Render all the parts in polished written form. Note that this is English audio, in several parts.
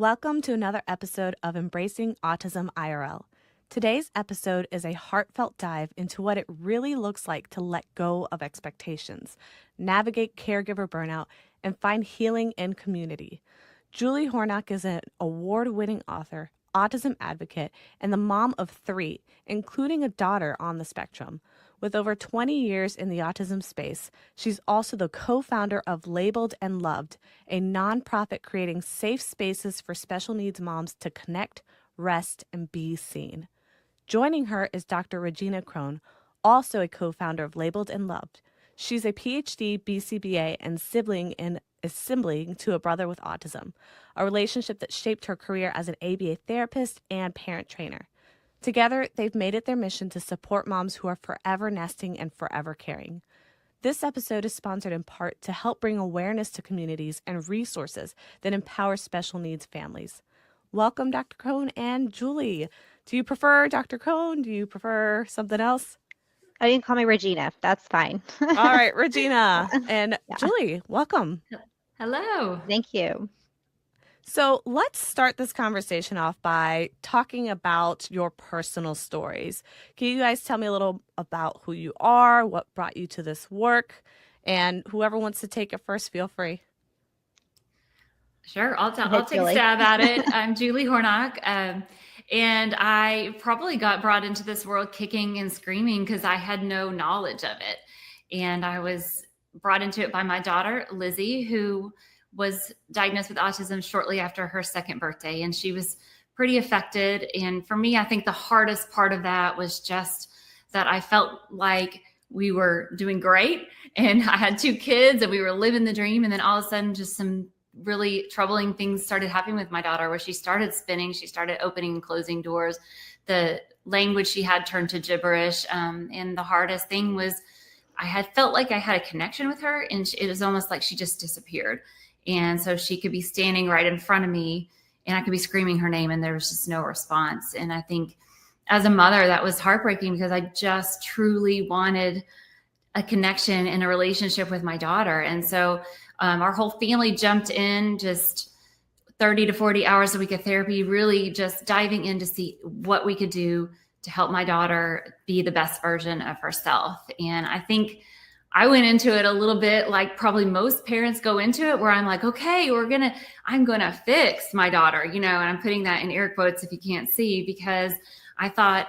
Welcome to another episode of Embracing Autism IRL. Today's episode is a heartfelt dive into what it really looks like to let go of expectations, navigate caregiver burnout, and find healing in community. Julie Hornok is an award-winning author, autism advocate, and the mom of 3, including a daughter on the spectrum. With over 20 years in the autism space, she's also the co-founder of Labeled and Loved, a nonprofit creating safe spaces for special needs moms to connect, rest, and be seen. Joining her is Dr. Regina Crone, also a co-founder of Labeled and Loved. She's a PhD, BCBA, and sibling to a brother with autism, a relationship that shaped her career as an ABA therapist and parent trainer. Together, they've made it their mission to support moms who are forever nesting and forever caring. This episode is sponsored in part to help bring awareness to communities and resources that empower special needs families. Welcome, Dr. Crone and Julie. Do you prefer Dr. Crone? Do you prefer something else? Oh, you can call me Regina. That's fine. All right, Regina. And Julie, welcome. Hello. Thank you. So let's start this conversation off by talking about your personal stories. Can you guys tell me a little about who you are, what brought you to this work, and whoever wants to take it first, feel free. Sure, I'll take a stab at it. I'm Julie Hornok, and I probably got brought into this world kicking and screaming because I had no knowledge of it. And I was brought into it by my daughter, Lizzie, who was diagnosed with autism shortly after her 2nd birthday. And she was pretty affected. And for me, I think the hardest part of that was just that I felt like we were doing great and I had 2 kids and we were living the dream. And then all of a sudden, just some really troubling things started happening with my daughter where she started spinning. She started opening and closing doors. The language she had turned to gibberish. And the hardest thing was I had felt like I had a connection with her and it was almost like she just disappeared. And so she could be standing right in front of me and I could be screaming her name and there was just no response. And I think as a mother, that was heartbreaking because I just truly wanted a connection and a relationship with my daughter. And so our whole family jumped in, just 30 to 40 hours a week of therapy, really just diving in to see what we could do to help my daughter be the best version of herself. And I think I went into it a little bit like probably most parents go into it where I'm like, okay, I'm going to fix my daughter, and I'm putting that in air quotes if you can't see, because I thought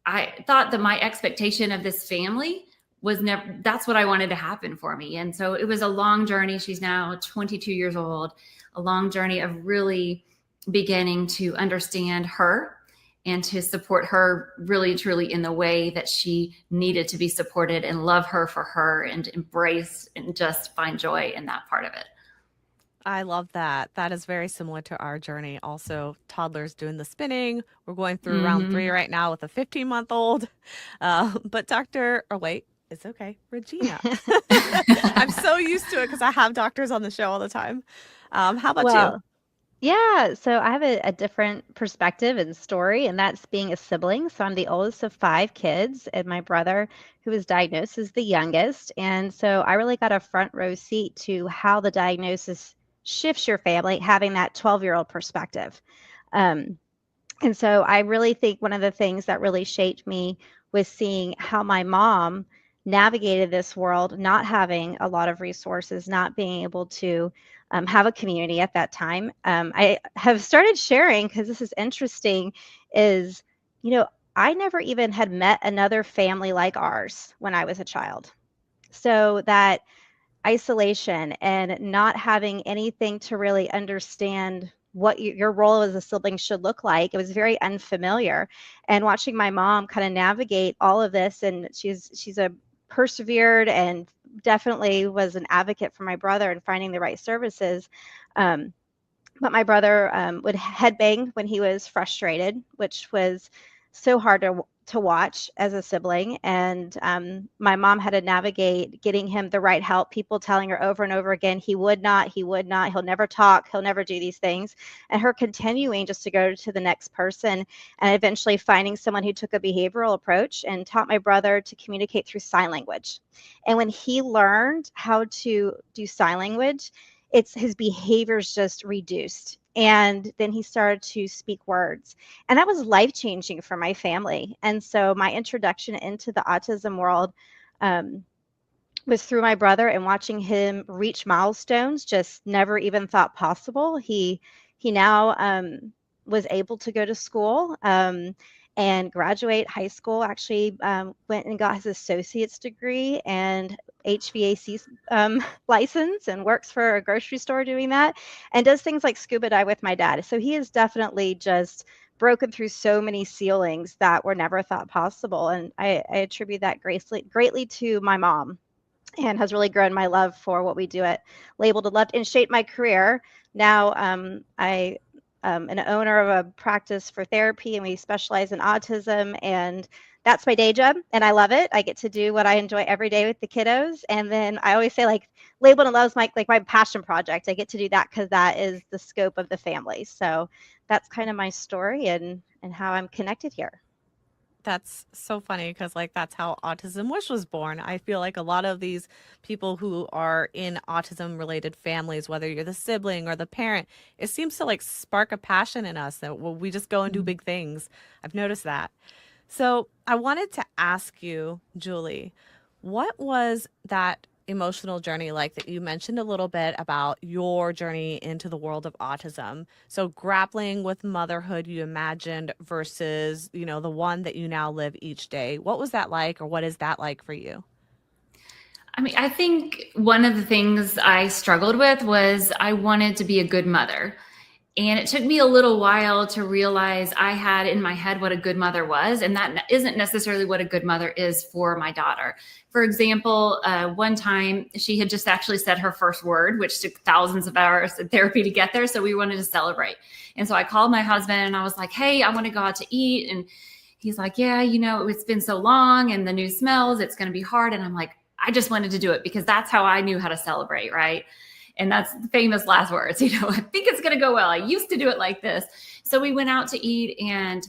that my expectation of this family was never, that's what I wanted to happen for me. And so it was a long journey. She's now 22 years old, a long journey of really beginning to understand her and to support her really, truly in the way that she needed to be supported and love her for her and embrace and just find joy in that part of it. I love that. That is very similar to our journey. Also, toddlers doing the spinning. We're going through round 3 right now with a 15-month-old. But it's okay, Regina. I'm so used to it because I have doctors on the show all the time. How about you? Yeah, so I have a different perspective and story, and that's being a sibling. So I'm the oldest of 5 kids, and my brother, who was diagnosed, is the youngest. And so I really got a front row seat to how the diagnosis shifts your family, having that 12-year-old perspective. And so I really think one of the things that really shaped me was seeing how my mom navigated this world, not having a lot of resources, not being able to have a community at that time. I have started sharing, because this is interesting, is, I never even had met another family like ours when I was a child. So that isolation and not having anything to really understand what your role as a sibling should look like, it was very unfamiliar. And watching my mom kind of navigate all of this, and she's a persevered and definitely was an advocate for my brother and finding the right services. But my brother would headbang when he was frustrated, which was so hard to watch as a sibling. And my mom had to navigate getting him the right help, people telling her over and over again, he would not, he'll never talk, he'll never do these things. And her continuing just to go to the next person and eventually finding someone who took a behavioral approach and taught my brother to communicate through sign language. And when he learned how to do sign language, his behaviors just reduced. And then he started to speak words. And that was life-changing for my family. And so my introduction into the autism world um, was through my brother, and watching him reach milestones just never even thought possible. He now was able to go to school and graduate high school. Actually, went and got his associate's degree and HVAC license, and works for a grocery store doing that, and does things like scuba dive with my dad. So he has definitely just broken through so many ceilings that were never thought possible. And I attribute that greatly to my mom, and has really grown my love for what we do at Labeled and Loved and shaped my career. Now I am an owner of a practice for therapy, and we specialize in autism, and that's my day job, and I love it. I get to do what I enjoy every day with the kiddos. And then I always say, like, Labeled and Loved is my passion project. I get to do that because that is the scope of the family. So that's kind of my story and how I'm connected here. That's so funny because, like, that's how Autism Wish was born. I feel like a lot of these people who are in autism related families, whether you're the sibling or the parent, it seems to like spark a passion in us that we just go and do big things. I've noticed that. So I wanted to ask you, Julie, what was that emotional journey like that you mentioned a little bit about your journey into the world of autism? So grappling with motherhood you imagined versus, the one that you now live each day. What was that like, or what is that like for you? I mean, I think one of the things I struggled with was I wanted to be a good mother. And it took me a little while to realize I had in my head what a good mother was, and that isn't necessarily what a good mother is for my daughter. For example, one time she had just actually said her first word, which took thousands of hours of therapy to get there. So we wanted to celebrate. And so I called my husband and I was like, hey, I want to go out to eat. And he's like, yeah, it's been so long and the new smells, it's going to be hard. And I'm like, I just wanted to do it because that's how I knew how to celebrate, right? And that's the famous last words, I think it's going to go well. I used to do it like this. So we went out to eat and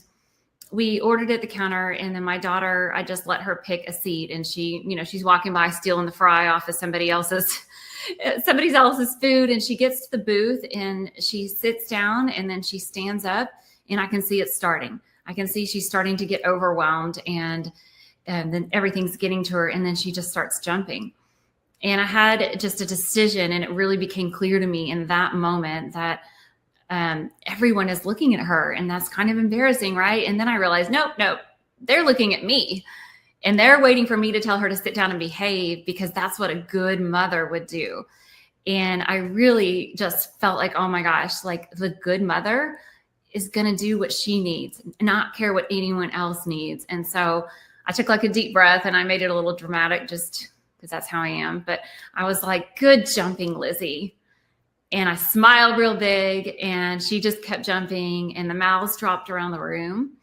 we ordered at the counter. And then my daughter, I just let her pick a seat, and she's walking by stealing the fry off of somebody else's food. And she gets to the booth and she sits down, and then she stands up, and I can see it starting. I can see she's starting to get overwhelmed, and then everything's getting to her. And then she just starts jumping. And I had just a decision, and it really became clear to me in that moment that everyone is looking at her, and that's kind of embarrassing, right? And then I realized, nope, they're looking at me, and they're waiting for me to tell her to sit down and behave, because that's what a good mother would do. And I really just felt like, oh my gosh, like the good mother is going to do what she needs, not care what anyone else needs. And so I took like a deep breath, and I made it a little dramatic just because that's how I am. But I was like, good jumping, Lizzie. And I smiled real big, and she just kept jumping, and the mouths dropped around the room.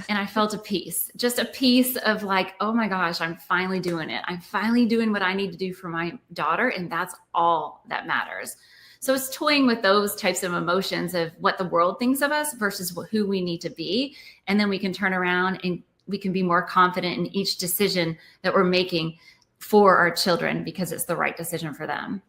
And I felt a peace, just a piece of like, oh my gosh, I'm finally doing it. I'm finally doing what I need to do for my daughter. And that's all that matters. So it's toying with those types of emotions of what the world thinks of us versus who we need to be. And then we can turn around and we can be more confident in each decision that we're making for our children, because it's the right decision for them.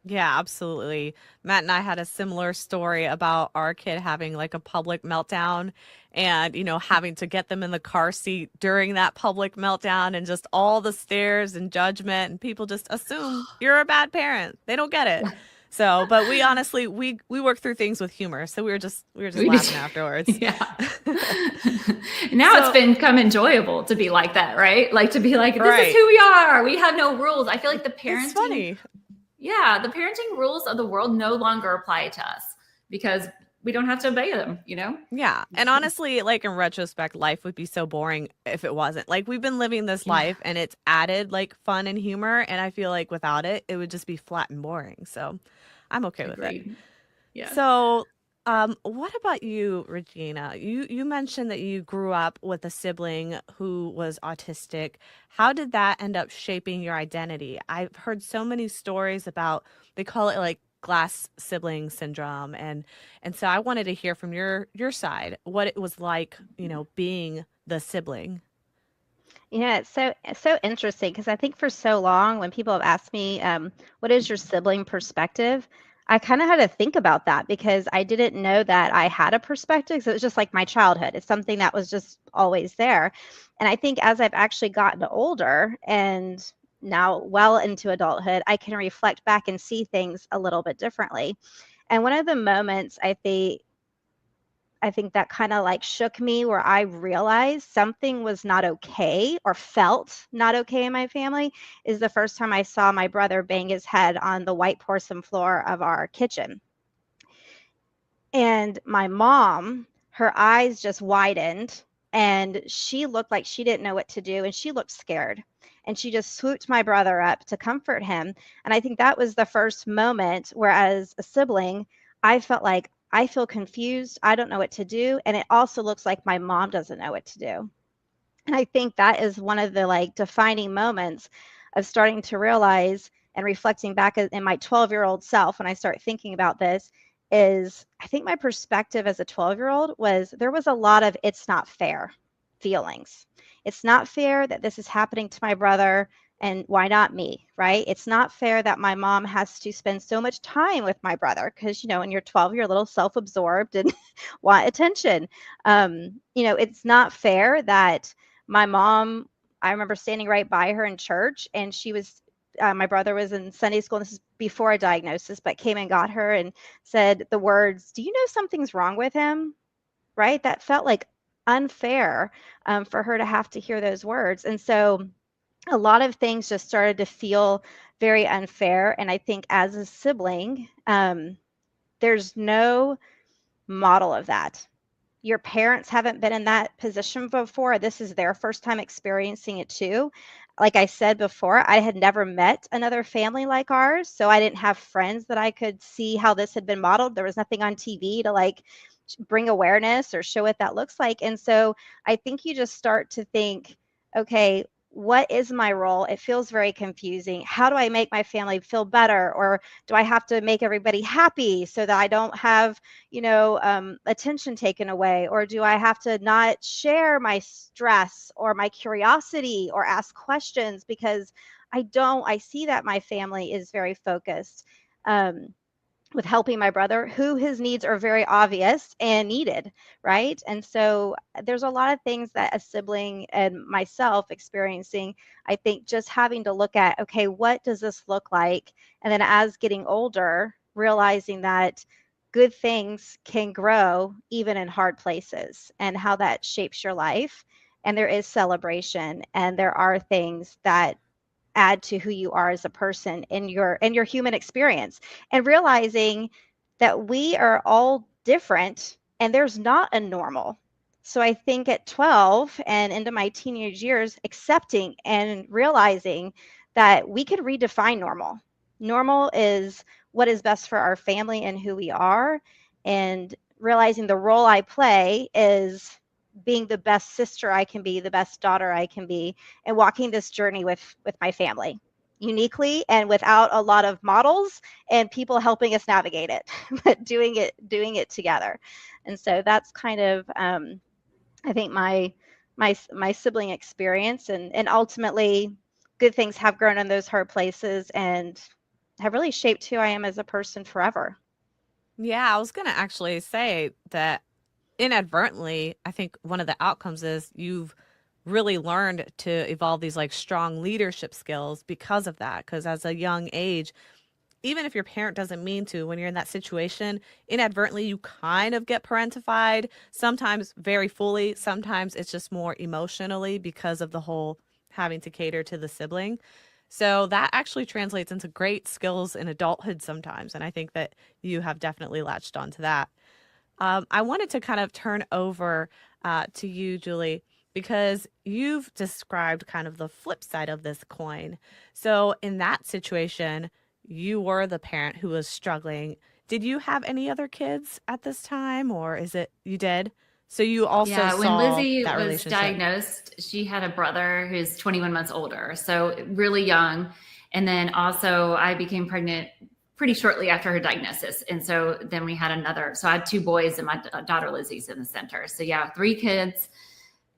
Yeah, absolutely. Matt and I had a similar story about our kid having like a public meltdown and, having to get them in the car seat during that public meltdown, and just all the stares and judgment, and people just assume you're a bad parent. They don't get it. So, but we honestly, we work through things with humor. So we were just laughing afterwards. Yeah. Now it's become enjoyable to be like that, right? Like to be like, this is who we are. We have no rules. I feel like the parenting. It's funny. Yeah. The parenting rules of the world no longer apply to us because we don't have to obey them, Yeah. And honestly, like in retrospect, life would be so boring if it wasn't. Like we've been living this life, and it's added like fun and humor. And I feel like without it, it would just be flat and boring. So I'm okay with it. Yeah. So what about you, Regina? You mentioned that you grew up with a sibling who was autistic. How did that end up shaping your identity? I've heard so many stories about, they call it like glass sibling syndrome, and so I wanted to hear from your side what it was like, being the sibling. Yeah, it's so interesting because I think for so long when people have asked me, what is your sibling perspective? I kind of had to think about that because I didn't know that I had a perspective. So it was just like my childhood. It's something that was just always there. And I think as I've actually gotten older and now well into adulthood, I can reflect back and see things a little bit differently. And one of the moments I think that kind of like shook me where I realized something was not okay or felt not okay in my family is the first time I saw my brother bang his head on the white porcelain floor of our kitchen. And my mom, her eyes just widened and she looked like she didn't know what to do and she looked scared. And she just swooped my brother up to comfort him. And I think that was the first moment where, as a sibling, I felt like I feel confused. I don't know what to do. And it also looks like my mom doesn't know what to do. And I think that is one of the like defining moments of starting to realize and reflecting back in my 12-year-old self when I start thinking about this is I think my perspective as a 12-year-old was there was a lot of it's not fair feelings. It's not fair that this is happening to my brother and why not me, right? It's not fair that my mom has to spend so much time with my brother because, when you're 12, you're a little self-absorbed and want attention. It's not fair that my mom, I remember standing right by her in church and she was, my brother was in Sunday school. And this is before a diagnosis, but came and got her and said the words, "Do you know something's wrong with him?" Right? That felt like unfair for her to have to hear those words. And so a lot of things just started to feel very unfair. And I think as a sibling, there's no model of that. Your parents haven't been in that position before. This is their first time experiencing it too. Like I said before, I had never met another family like ours. So I didn't have friends that I could see how this had been modeled. There was nothing on TV to like bring awareness or show what that looks like. And so I think you just start to think, okay, what is my role? It feels very confusing. How do I make my family feel better? Or do I have to make everybody happy so that I don't have, attention taken away? Or do I have to not share my stress or my curiosity or ask questions because I see that my family is very focused. With helping my brother, who his needs are very obvious and needed, right? And so there's a lot of things that a sibling and myself experiencing, I think just having to look at, okay, what does this look like? And then as getting older, realizing that good things can grow even in hard places and how that shapes your life. And there is celebration and there are things that add to who you are as a person in your human experience, and realizing that we are all different and there's not a normal. So I think at 12 and into my teenage years, accepting and realizing that we can redefine normal. Normal is what is best for our family and who we are, and realizing the role I play is being the best sister I can be, the best daughter I can be, and walking this journey with my family uniquely and without a lot of models and people helping us navigate it, but doing it together. And so that's kind of I think my sibling experience, and ultimately good things have grown in those hard places and have really shaped who I am as a person forever. Yeah, I was going to actually say that inadvertently, I think one of the outcomes is you've really learned to evolve these like strong leadership skills because of that. Because as a young age, even if your parent doesn't mean to, when you're in that situation, inadvertently you kind of get parentified, sometimes very fully, sometimes it's just more emotionally because of the whole having to cater to the sibling. So that actually translates into great skills in adulthood sometimes. And I think that you have definitely latched onto that. I wanted to kind of turn over to you, Julie, because you've described kind of the flip side of this coin. So in that situation, you were the parent who was struggling. Did you have any other kids at this time, or is it you did? So you also Yeah, when saw Lizzie that was relationship. diagnosed, she had a brother who's 21 months older, so really young. And then also, I became pregnant pretty shortly after her diagnosis. And so then we had another. So I had two boys, and my daughter Lizzie's in the center. So yeah, three kids.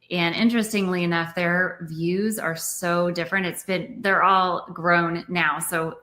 And interestingly enough, their views are so different. They're all grown now. So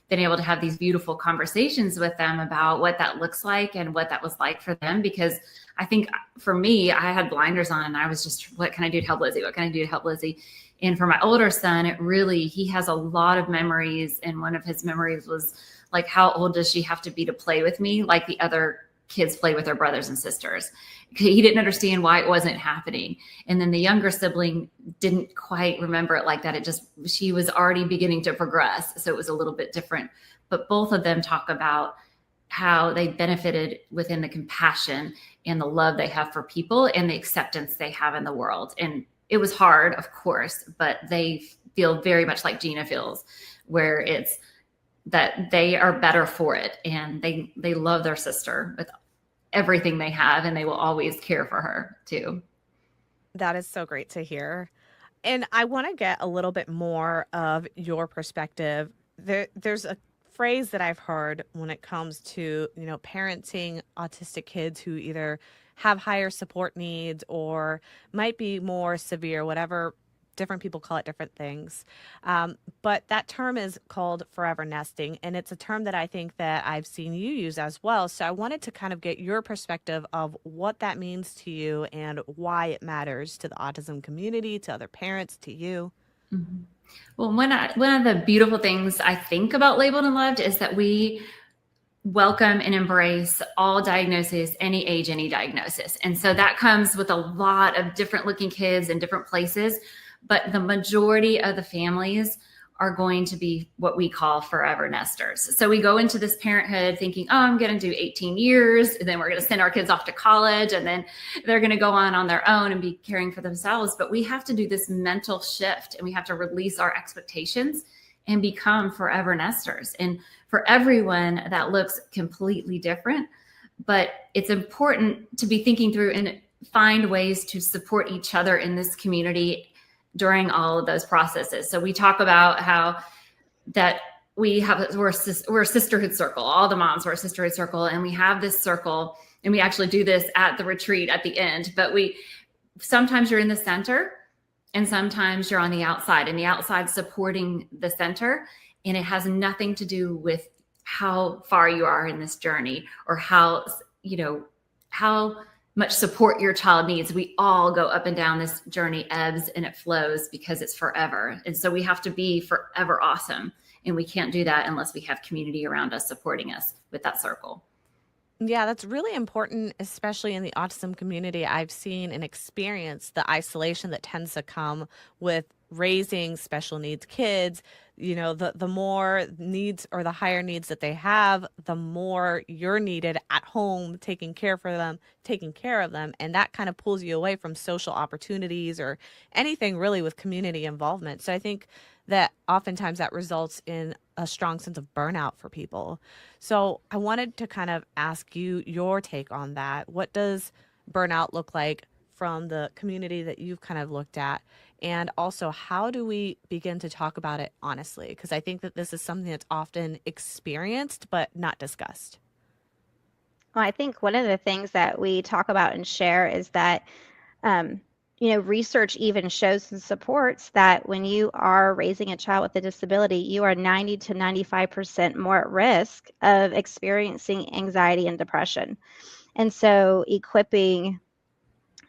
been able to have these beautiful conversations with them about what that looks like and what that was like for them. Because I think for me, I had blinders on and I was just, what can I do to help Lizzie? What can I do to help Lizzie? And for my older son, he has a lot of memories. And one of his memories was like, how old does she have to be to play with me? Like the other kids play with their brothers and sisters. He didn't understand why it wasn't happening. And then the younger sibling didn't quite remember it like that. She was already beginning to progress. So it was a little bit different, but both of them talk about how they benefited within the compassion and the love they have for people and the acceptance they have in the world. And it was hard, of course, but they feel very much like Gina feels, where it's that they are better for it. And they love their sister with everything they have, and they will always care for her too. That is so great to hear. And I want to get a little bit more of your perspective. There's a phrase that I've heard when it comes to, parenting autistic kids who either have higher support needs or might be more severe, whatever. Different people call it different things. But that term is called forever nesting. And it's a term that I think that I've seen you use as well. So I wanted to kind of get your perspective of what that means to you and why it matters to the autism community, to other parents, to you. Mm-hmm. Well, one of the beautiful things I think about Labeled and Loved is that we welcome and embrace all diagnoses, any age, any diagnosis. And so that comes with a lot of different looking kids in different places. But the majority of the families are going to be what we call forever nesters. So we go into this parenthood thinking, oh, I'm going to do 18 years, and then we're going to send our kids off to college, and then they're going to go on their own and be caring for themselves. But we have to do this mental shift, and we have to release our expectations and become forever nesters. And for everyone, that looks completely different. But it's important to be thinking through and find ways to support each other in this community during all of those processes. So we talk about how that we're a sisterhood circle. All the moms were a sisterhood circle, and we have this circle, and we actually do this at the retreat at the end. But sometimes you're in the center, and sometimes you're on the outside, and the outside supporting the center. And it has nothing to do with how far you are in this journey or how much support your child needs. We all go up and down this journey, ebbs and it flows, because it's forever. And so we have to be forever awesome. And we can't do that unless we have community around us supporting us with that circle. Yeah, that's really important, especially in the autism community. I've seen and experienced the isolation that tends to come with raising special needs kids. The more needs or the higher needs that they have, the more you're needed at home, taking care of them. And that kind of pulls you away from social opportunities or anything really with community involvement. So I think that oftentimes that results in a strong sense of burnout for people. So I wanted to kind of ask you your take on that. What does burnout look like from the community that you've kind of looked at? And also, how do we begin to talk about it honestly? Because I think that this is something that's often experienced but not discussed. Well, I think one of the things that we talk about and share is that, research even shows and supports that when you are raising a child with a disability, you are 90 to 95% more at risk of experiencing anxiety and depression. And so equipping,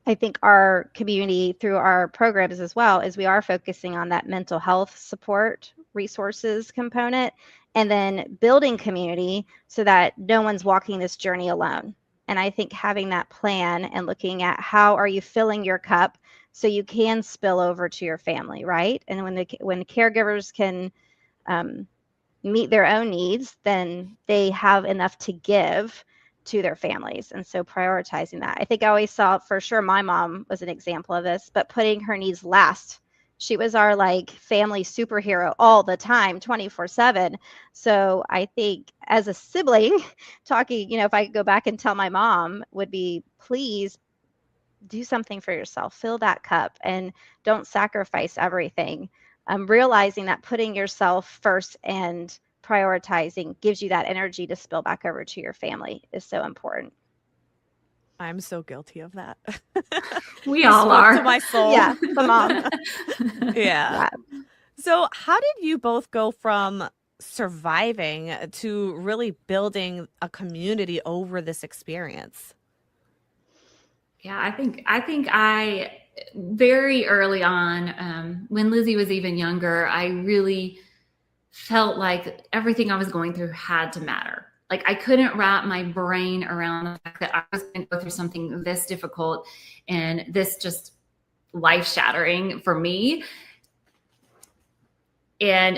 I think, our community through our programs as well, is we are focusing on that mental health support resources component, and then building community so that no one's walking this journey alone. And I think having that plan and looking at how are you filling your cup so you can spill over to your family, right? And when the caregivers can meet their own needs, then they have enough to give to their families. And so prioritizing that. I think I always saw, for sure, my mom was an example of this, but putting her needs last. She was our family superhero all the time, 24/7. So I think as a sibling, talking, if I could go back and tell my mom, would be, please do something for yourself, fill that cup, and don't sacrifice everything. Realizing that putting yourself first and prioritizing gives you that energy to spill back over to your family is so important. I'm so guilty of that. We all are. To my soul. Yeah, the mom. Yeah. So how did you both go from surviving to really building a community over this experience? Yeah, I very early on, when Lizzie was even younger, I really felt like everything I was going through had to matter. Like I couldn't wrap my brain around the fact that I was going to go through something this difficult and this just life shattering for me. And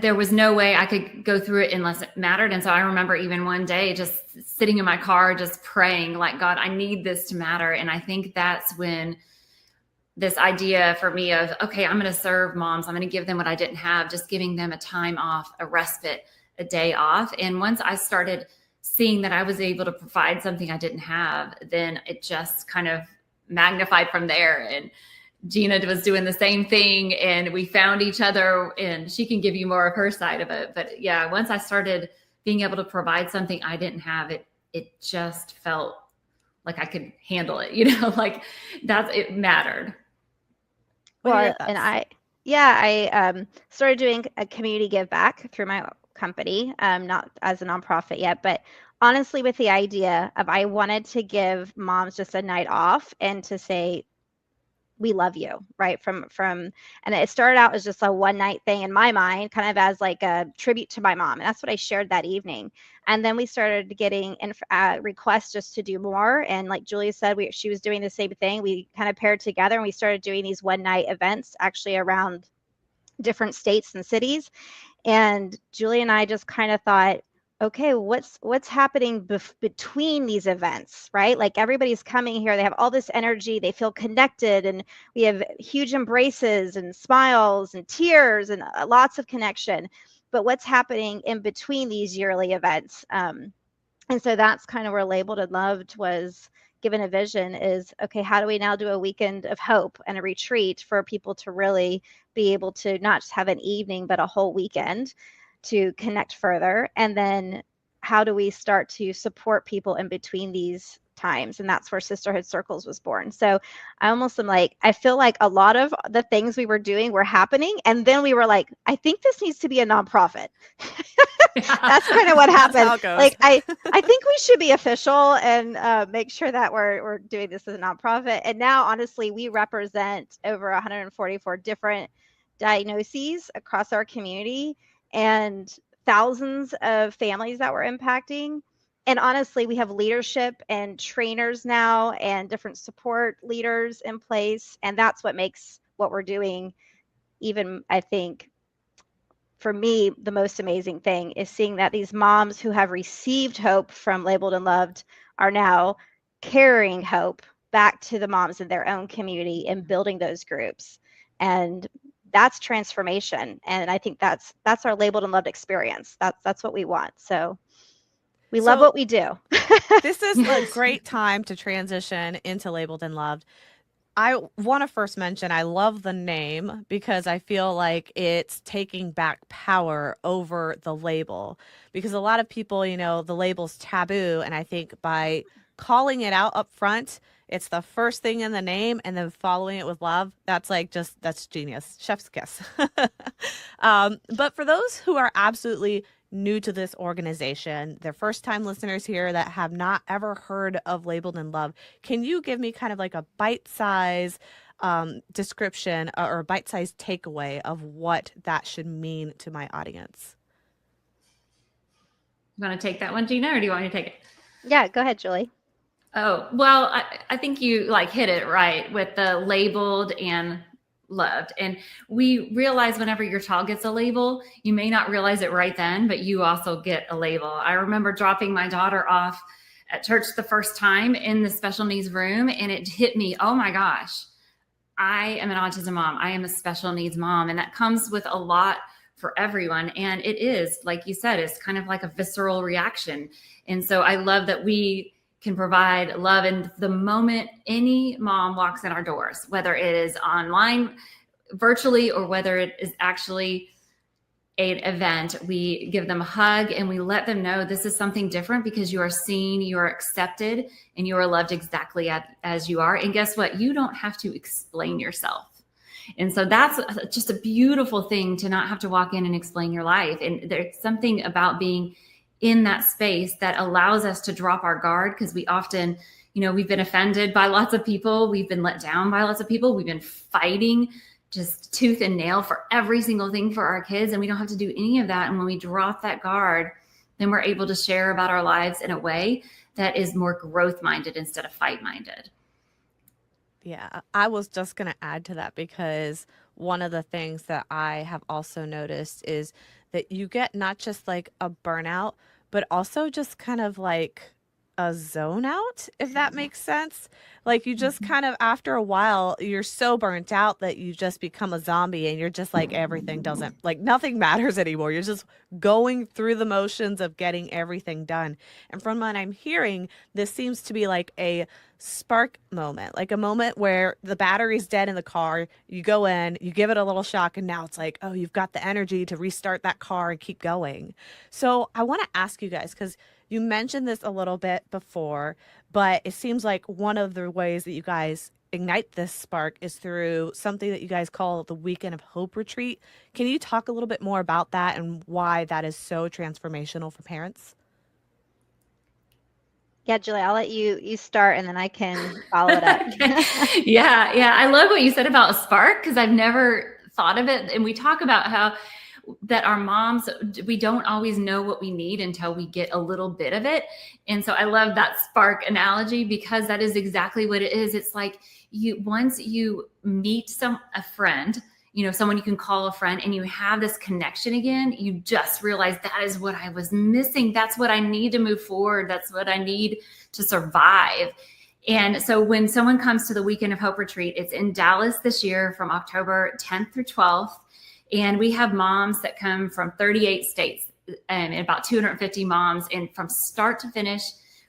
there was no way I could go through it unless it mattered. And so I remember even one day just sitting in my car, just praying like, God, I need this to matter. And I think that's when this idea for me of, okay, I'm going to serve moms. I'm going to give them what I didn't have, just giving them a time off, a respite, a day off. And once I started seeing that I was able to provide something I didn't have, then it just kind of magnified from there. And Gina was doing the same thing, and we found each other, and she can give you more of her side of it. But yeah, once I started being able to provide something I didn't have, it just felt like I could handle it, like it mattered. Well, and I started doing a community give back through my company, not as a nonprofit yet, but honestly with the idea of I wanted to give moms just a night off and to say, we love you, right? And it started out as just a one night thing in my mind, kind of as like a tribute to my mom. And that's what I shared that evening. And then we started getting requests just to do more. And like Julia said, she was doing the same thing. We kind of paired together and we started doing these one night events actually around different states and cities. And Julia and I just kind of thought, okay, what's happening between these events, right? Like everybody's coming here, they have all this energy, they feel connected, and we have huge embraces and smiles and tears and lots of connection. But what's happening in between these yearly events? And so that's kind of where Labeled and Loved was given a vision is, okay, how do we now do a weekend of hope and a retreat for people to really be able to not just have an evening, but a whole weekend to connect further? And then how do we start to support people in between these times? And that's where Sisterhood Circles was born. So I almost am like, I feel like a lot of the things we were doing were happening. And then we were like, I think this needs to be a nonprofit. That's kind of what happened. Like, I think we should be official and make sure that we're doing this as a nonprofit. And now, honestly, we represent over 144 different diagnoses across our community and thousands of families that we're impacting. And honestly, we have leadership and trainers now and different support leaders in place. And that's what makes what we're doing, even, I think, for me, the most amazing thing is seeing that these moms who have received hope from Labeled and Loved are now carrying hope back to the moms in their own community and building those groups. And that's transformation. And I think that's our Labeled and Loved experience. That's what we want. So we love what we do. This is a great time to transition into Labeled and Loved. I want to first mention I love the name because I feel like it's taking back power over the label, because a lot of people, the label's taboo. And I think by calling it out up front, it's the first thing in the name, and then following it with love. That's that's genius. Chef's kiss. But for those who are absolutely new to this organization, they're first-time listeners here that have not ever heard of Labeled and Loved, can you give me kind of like a bite-size description or bite-size takeaway of what that should mean to my audience? You want to take that one, Gina, or do you want me to take it? Yeah, go ahead, Julie. Oh, well, I think you hit it right with the labeled and loved. And we realize whenever your child gets a label, you may not realize it right then, but you also get a label. I remember dropping my daughter off at church the first time in the special needs room, and it hit me, oh my gosh, I am an autism mom. I am a special needs mom. And that comes with a lot for everyone. And it is, like you said, it's kind of like a visceral reaction. And so I love that we can provide love in the moment any mom walks in our doors, whether it is online, virtually, or whether it is actually an event. We give them a hug and we let them know this is something different because you are seen, you are accepted, and you are loved exactly as you are. And guess what? You don't have to explain yourself. And so that's just a beautiful thing, to not have to walk in and explain your life. And there's something about being in that space that allows us to drop our guard, because we often, we've been offended by lots of people. We've been let down by lots of people. We've been fighting just tooth and nail for every single thing for our kids. And we don't have to do any of that. And when we drop that guard, then we're able to share about our lives in a way that is more growth minded instead of fight minded. Yeah, I was just going to add to that, because one of the things that I have also noticed is that you get not just like a burnout, but also just kind of like a zone out, if that makes sense. Like you just kind of, after a while, you're so burnt out that you just become a zombie, and you're just like, everything doesn't, like nothing matters anymore. You're just going through the motions of getting everything done. And from what I'm hearing, this seems to be like a spark moment, like a moment where the battery's dead in the car. You go in, you give it a little shock, and now it's like, oh, you've got the energy to restart that car and keep going. So I want to ask you guys, because you mentioned this a little bit before, but it seems like one of the ways that you guys ignite this spark is through something that you guys call the Weekend of Hope Retreat. Can you talk a little bit more about that and why that is so transformational for parents? Yeah, Julie, I'll let you start, and then I can follow it up. Okay. Yeah. I love what you said about a spark, because I've never thought of it. And we talk about how that our moms, we don't always know what we need until we get a little bit of it. And so I love that spark analogy, because that is exactly what it is. It's like once you meet a friend, someone you can call a friend, and you have this connection again, you just realize that is what I was missing. That's what I need to move forward. That's what I need to survive. And so when someone comes to the Weekend of Hope Retreat, it's in Dallas this year from October 10th through 12th. And we have moms that come from 38 states, and about 250 moms. And from start to finish,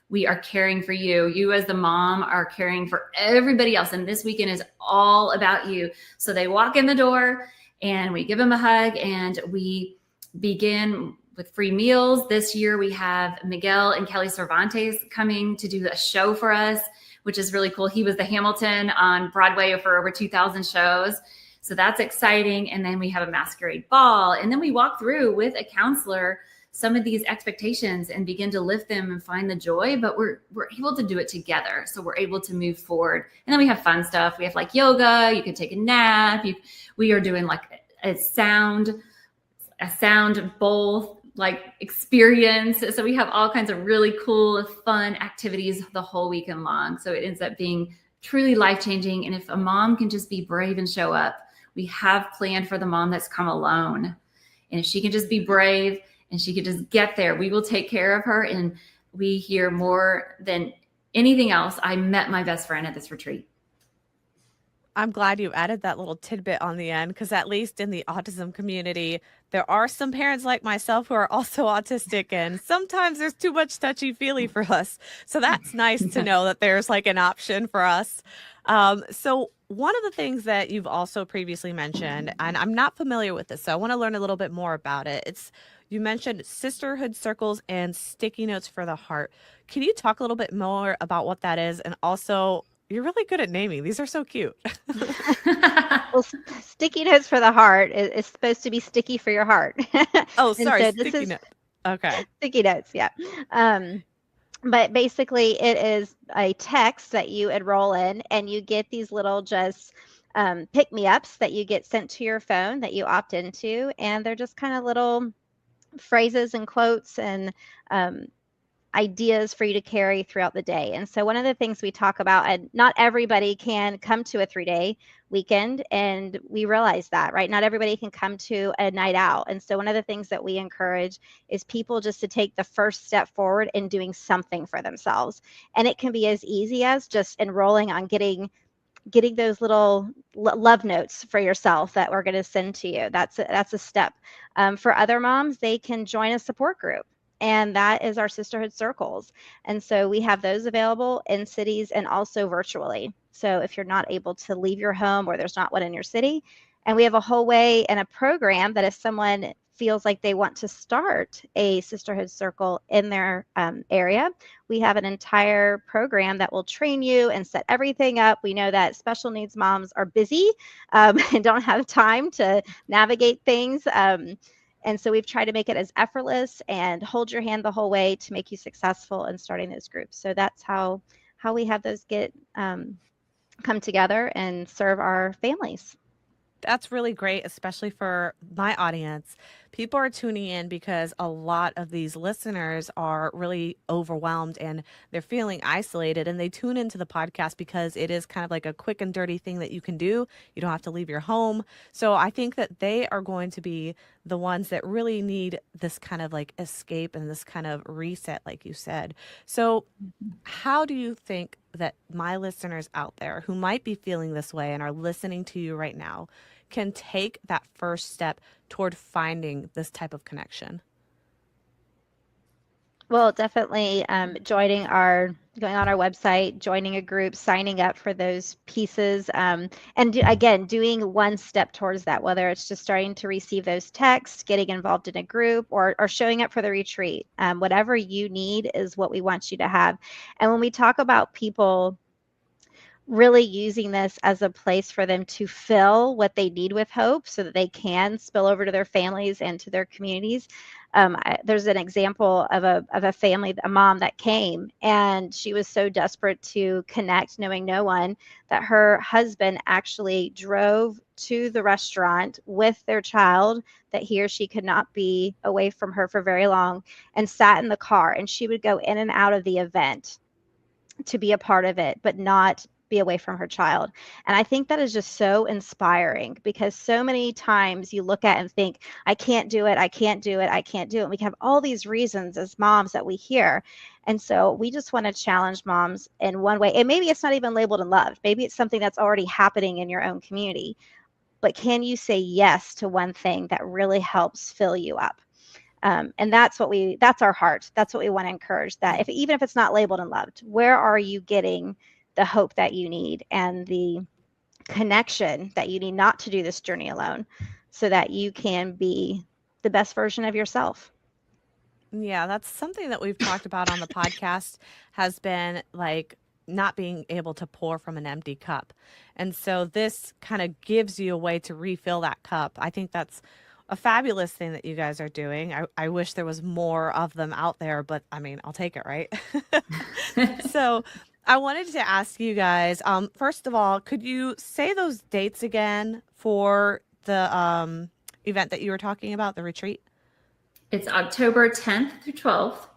we are caring for you. You as the mom are caring for everybody else. And this weekend is all about you. So they walk in the door, and we give them a hug, and we begin with free meals. This year we have Miguel and Kelly Cervantes coming to do a show for us, which is really cool. He was the Hamilton on Broadway for over 2,000 shows. So that's exciting. And then we have a masquerade ball. And then we walk through with a counselor some of these expectations and begin to lift them and find the joy, but we're able to do it together. So we're able to move forward. And then we have fun stuff. We have like yoga, you can take a nap. We are doing like a sound bowl like experience. So we have all kinds of really cool, fun activities the whole weekend long. So it ends up being truly life-changing. And if a mom can just be brave and show up, we have planned for the mom that's come alone. And if she can just be brave and she can just get there, we will take care of her. And we hear more than anything else, I met my best friend at this retreat. I'm glad you added that little tidbit on the end, because at least in the autism community, there are some parents like myself who are also autistic, and sometimes there's too much touchy-feely for us. So that's nice to know that there's like an option for us. So one of the things that you've also previously mentioned, and I'm not familiar with this, so I want to learn a little bit more about it. You mentioned sisterhood circles and sticky notes for the heart. Can you talk a little bit more about what that is? And also, you're really good at naming. These are so cute. Well, sticky notes for the heart is supposed to be sticky for your heart. Oh, sorry, so sticky note. Okay. Sticky notes, yeah. But basically, it is a text that you enroll in, and you get these little just pick-me-ups that you get sent to your phone that you opt into, and they're just kind of little phrases and quotes and ideas for you to carry throughout the day. And so one of the things we talk about, and not everybody can come to a 3-day weekend, and we realize that, right? Not everybody can come to a night out. And so one of the things that we encourage is people just to take the first step forward in doing something for themselves. And it can be as easy as just enrolling on getting those little love notes for yourself that we're going to send to you. That's a step. For other moms, they can join a support group, and that is our sisterhood circles. And so we have those available in cities and also virtually. So if you're not able to leave your home or there's not one in your city, and we have a whole way and a program that if someone feels like they want to start a sisterhood circle in their area, we have an entire program that will train you and set everything up. We know that special needs moms are busy and don't have time to navigate things. And so we've tried to make it as effortless and hold your hand the whole way to make you successful in starting those groups. So that's how we have those get come together and serve our families. That's really great, especially for my audience. People are tuning in because a lot of these listeners are really overwhelmed and they're feeling isolated, and they tune into the podcast because it is kind of like a quick and dirty thing that you can do. You don't have to leave your home. So I think that they are going to be the ones that really need this kind of like escape and this kind of reset, like you said. So how do you think that my listeners out there who might be feeling this way and are listening to you right now can take that first step toward finding this type of connection? Well, definitely going on our website, joining a group, signing up for those pieces, and again, doing one step towards that, whether it's just starting to receive those texts, getting involved in a group, or showing up for the retreat. Whatever you need is what we want you to have. And when we talk about people really using this as a place for them to fill what they need with hope so that they can spill over to their families and to their communities. There's an example of a family, a mom that came, and she was so desperate to connect, knowing no one, that her husband actually drove to the restaurant with their child that he or she could not be away from her for very long, and sat in the car, and she would go in and out of the event to be a part of it, but not be away from her child. And I think that is just so inspiring, because so many times you look at and think, I can't do it, I can't do it, I can't do it. And we have all these reasons as moms that we hear. And so we just want to challenge moms in one way. And maybe it's not even labeled and loved. Maybe it's something that's already happening in your own community. But can you say yes to one thing that really helps fill you up? And that's our heart. That's what we want to encourage, that even if it's not labeled and loved, where are you getting the hope that you need and the connection that you need not to do this journey alone, so that you can be the best version of yourself? Yeah, that's something that we've talked about on the podcast, has been like not being able to pour from an empty cup. And so this kind of gives you a way to refill that cup. I think that's a fabulous thing that you guys are doing. I wish there was more of them out there, but I mean, I'll take it, right? So I wanted to ask you guys, first of all, could you say those dates again for the event that you were talking about, the retreat? It's October 10th through 12th,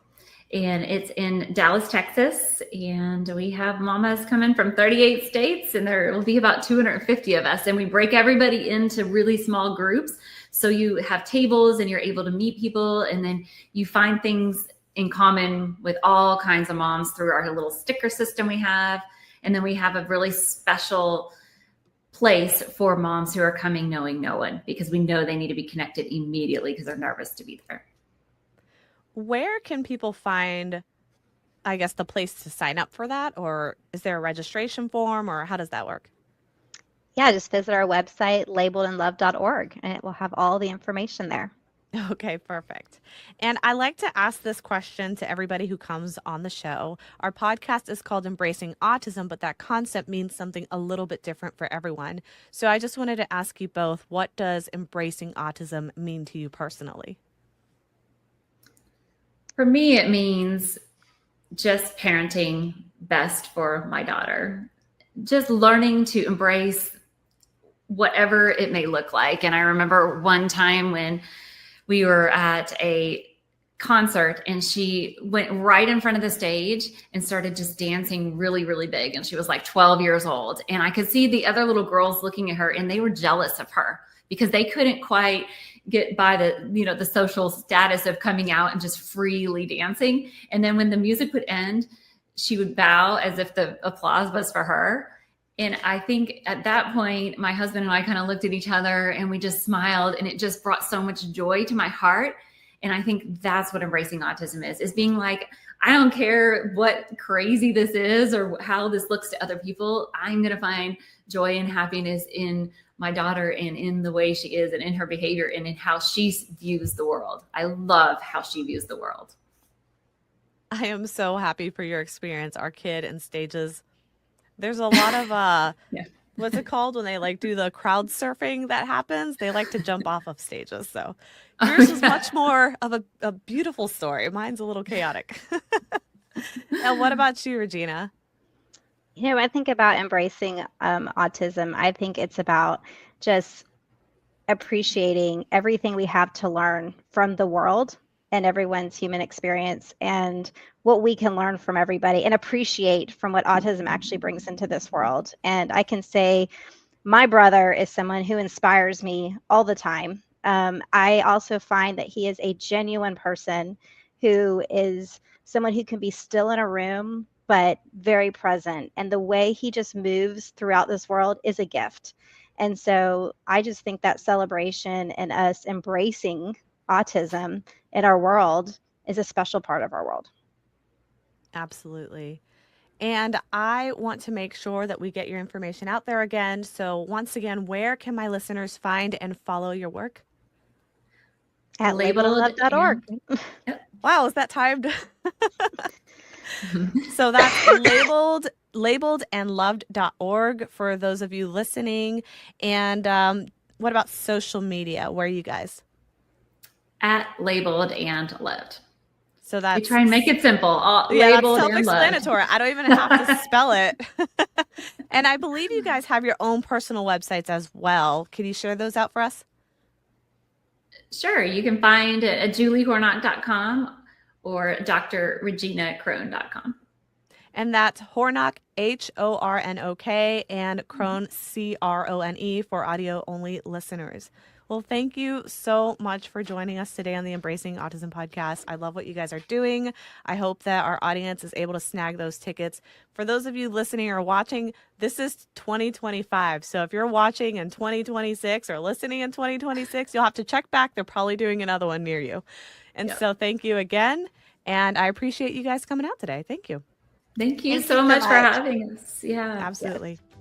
and it's in Dallas, Texas. And we have mamas coming from 38 states, and there will be about 250 of us. And we break everybody into really small groups. So you have tables and you're able to meet people, and then you find things in common with all kinds of moms through our little sticker system we have. And then we have a really special place for moms who are coming knowing no one, because we know they need to be connected immediately because they're nervous to be there. Where can people find, I guess, the place to sign up for that? Or is there a registration form, or how does that work? Yeah, just visit our website, labeledandloved.org, and it will have all the information there. Okay, perfect. And I like to ask this question to everybody who comes on the show. Our podcast is called Embracing Autism, but that concept means something a little bit different for everyone. So I just wanted to ask you both, what does embracing autism mean to you personally? For me, it means just parenting best for my daughter, just learning to embrace whatever it may look like. And I remember one time when we were at a concert and she went right in front of the stage and started just dancing really, really big. And she was like 12 years old. And I could see the other little girls looking at her, and they were jealous of her because they couldn't quite get by the social status of coming out and just freely dancing. And then when the music would end, she would bow as if the applause was for her. And I think at that point, my husband and I kind of looked at each other and we just smiled, and it just brought so much joy to my heart. And I think that's what embracing autism is being like, I don't care what crazy this is or how this looks to other people. I'm going to find joy and happiness in my daughter and in the way she is and in her behavior and in how she views the world. I love how she views the world. I am so happy for your experience. Our kid in stages, there's a lot of what's it called when they like do the crowd surfing that happens? They like to jump off of stages. So yours was much more of a beautiful story. Mine's a little chaotic. And what about you, Regina? I think about embracing autism. I think it's about just appreciating everything we have to learn from the world and everyone's human experience and what we can learn from everybody and appreciate from what autism actually brings into this world. And I can say my brother is someone who inspires me all the time. I also find that he is a genuine person who is someone who can be still in a room, but very present. And the way he just moves throughout this world is a gift. And so I just think that celebration and us embracing autism in our world is a special part of our world. Absolutely. And I want to make sure that we get your information out there again. So once again, where can my listeners find and follow your work? At labeledandloved.org. Wow, is that timed? So that's labeledandloved.org for those of you listening. And what about social media? Where are you guys? At Labeled and Loved. So that's, we try and make it simple. That's self-explanatory. I don't even have to spell it. And I believe you guys have your own personal websites as well. Can you share those out for us? Sure. You can find it at juliehornok.com or drreginacrone.com. And that's Hornok, Hornok, and Crone, Crone for audio-only listeners. Well, thank you so much for joining us today on the Embracing Autism podcast. I love what you guys are doing. I hope that our audience is able to snag those tickets. For those of you listening or watching, this is 2025. So if you're watching in 2026 or listening in 2026, you'll have to check back. They're probably doing another one near you. And so thank you again. And I appreciate you guys coming out today. Thank you. Thank you so much for having us. Yeah. Absolutely. Yeah.